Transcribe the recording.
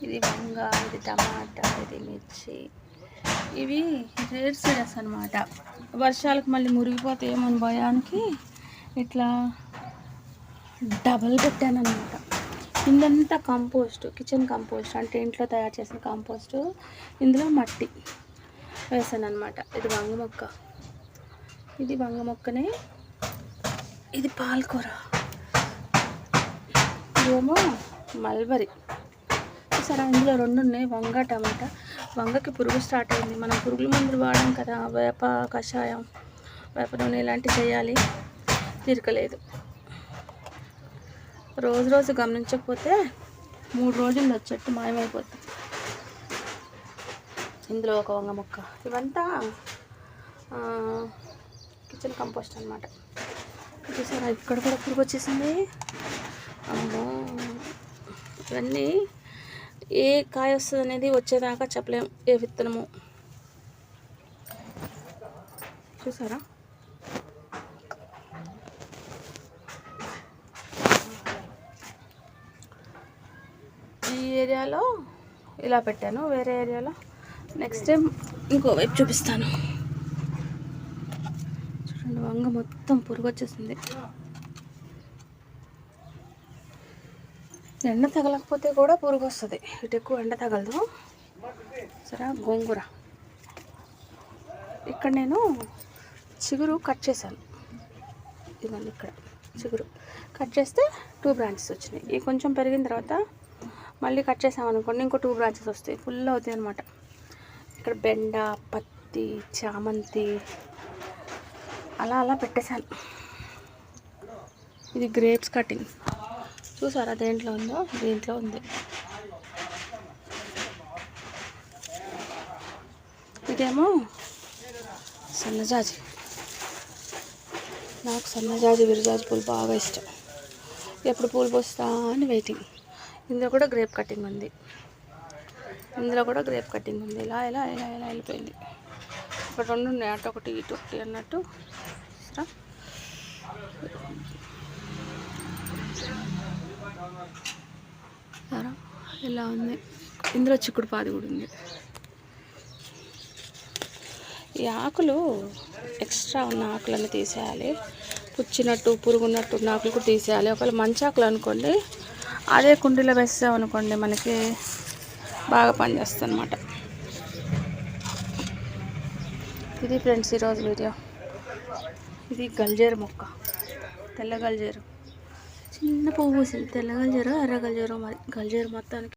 ఇది వంగ, ఇది టమాటా, ఇది మిర్చి. ఇవి రేర్ సీడ్స్ అనమాట. వర్షాలకు మళ్ళీ మురిగిపోతాయేమో అని భయానికి ఇట్లా డబల్ పెట్టాను అనమాట. ఇందంతా కంపోస్ట్, కిచెన్ కంపోస్ట్ అంటే ఇంట్లో తయారు చేసిన కంపోస్టు. ఇందులో మట్టి వేసాను అనమాట. ఇది వంగ మొక్క, ఇది వంగ మొక్కనే. ఇది పాలకూర, ఇదేమో మల్బరీ. సరే, ఇందులో 2 ఉన్నాయి, వంగ టమాటా. వంగకి పురుగు స్టార్ట్ అయింది. మనం పురుగుల మందులు వాడాం కదా, వేప కషాయం, వేప నూనె ఇలాంటివి చేయాలి, తీరకలేదు. రోజు గమనించకపోతే 3 రోజుల్లో చెట్టు మాయమైపోతుంది. ఇందులో ఒక వంగ మొక్క. ఇవంతా కిచెన్ కంపోస్ట్ అనమాట. చూసారా, ఇక్కడ కూడా పురుగు వచ్చేసింది. అమ్మో, ఇవన్నీ ఏ కాయ వస్తుంది అనేది వచ్చేదాకా చెప్పలేము, ఏ విత్తనము. చూసారా, ఈ ఏరియాలో ఇలా పెట్టాను, వేరే ఏరియాలో నెక్స్ట్ టైం ఇంకో వైపు చూపిస్తాను. చూడండి, వంగ మొత్తం పురుగు వచ్చేసింది. ఎండ తగలకపోతే కూడా పురుగు వస్తుంది, ఇటు ఎక్కువ ఎండ తగలదు. సరే, గోంగూర. ఇక్కడ నేను చిగురు కట్ చేశాను. ఇవన్నీ ఇక్కడ చిగురు కట్ చేస్తే 2 బ్రాంచెస్ వచ్చినాయి. ఇవి కొంచెం పెరిగిన తర్వాత మళ్ళీ కట్ చేసామనుకోండి, ఇంకో 2 బ్రాంచెస్ వస్తాయి, ఫుల్ అవుతాయి అనమాట. ఇక్కడ బెండ, పత్తి, చామంతి అలా పెట్టేశాను. ఇది గ్రేప్స్ కటింగ్. చూసారా దేంట్లో ఉందో, దీంట్లో ఉంది. ఇదేమో సన్నజాజి. నాకు సన్నజాజి, విరజాజి పూలు బాగా ఇష్టం. ఎప్పుడు పూలు పోస్తా అని వెయిటింగ్. ఇందులో కూడా గ్రేప్ కటింగ్ ఉంది, ఇలా వెళ్ళిపోయింది. ఇక్కడ 2 ఉన్నాయి, అటు ఒకటి ఇటు ఒకటి అన్నట్టు. ఇలా ఉంది. ఇందులో చిక్కుడు పాది కూడా ఉంది. ఈ ఆకులు ఎక్స్ట్రా ఉన్న ఆకులన్నీ తీసేయాలి, పుచ్చినట్టు పురుగున్నట్టు ఉన్న ఆకులు కూడా తీసేయాలి. ఒకవేళ మంచి ఆకులు అనుకోండి, అదే కుండీలో వేసామనుకోండి, మనకి బాగా పనిచేస్తుంది అనమాట. ఇది ఫ్రెండ్స్ ఈరోజు వీడియో. ఇది గల్జేరు మొక్క, తెల్ల గల్జేరు. చిన్న పువ్వు పూసింది, తెల్ల గల్జేరు, ఎర్ర గల్జేరు, మరి గల్జేరు మొత్తానికి